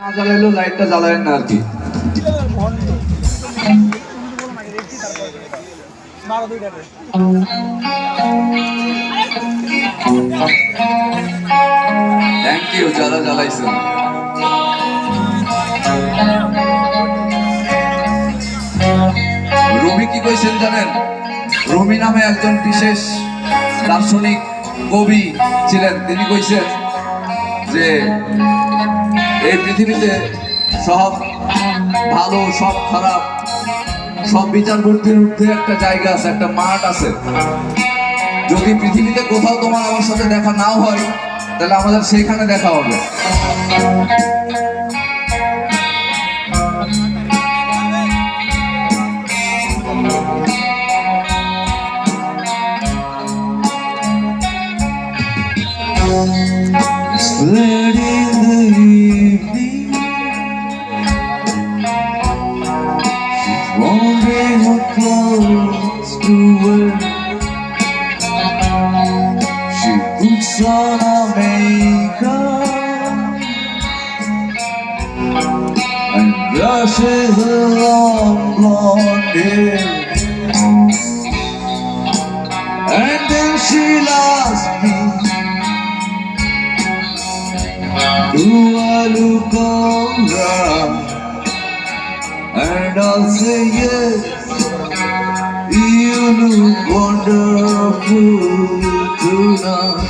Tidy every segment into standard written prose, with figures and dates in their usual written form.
না জ্বালাইলেও লাইটটা জ্বালায়েন না আর কি। থ্যাংক ইউ যারা জ্বালাইছেন। রুমি কি কইছেন জানেন? রুমি নামে একজন বিশেষ দার্শনিক কবি ছিলেন, তিনি কইছেন যে এই পৃথিবীতে সব ভালো সব খারাপ সব বিচার বুদ্ধির ঊর্ধ্বে একটা জায়গা আছে, একটা মাঠ আছে। যদি পৃথিবীতে কোথাও তোমার আমার সাথে দেখা নাও হয় তাহলে আমাদের সেইখানে দেখা হবে। Late in the evening, she's wondering what clothes to wear. She puts on her makeup and brushes her long blonde hair, and then she'll ask me, do I look alright? And I'll say yes, you look wonderful tonight.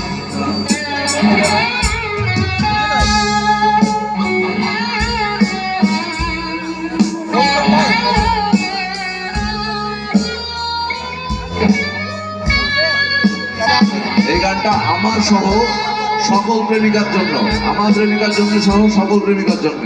এই গানটা আমার সহ সকল প্রেমিকার জন্য, আমার প্রেমিকার জন্য সহ সকল প্রেমিকার জন্য।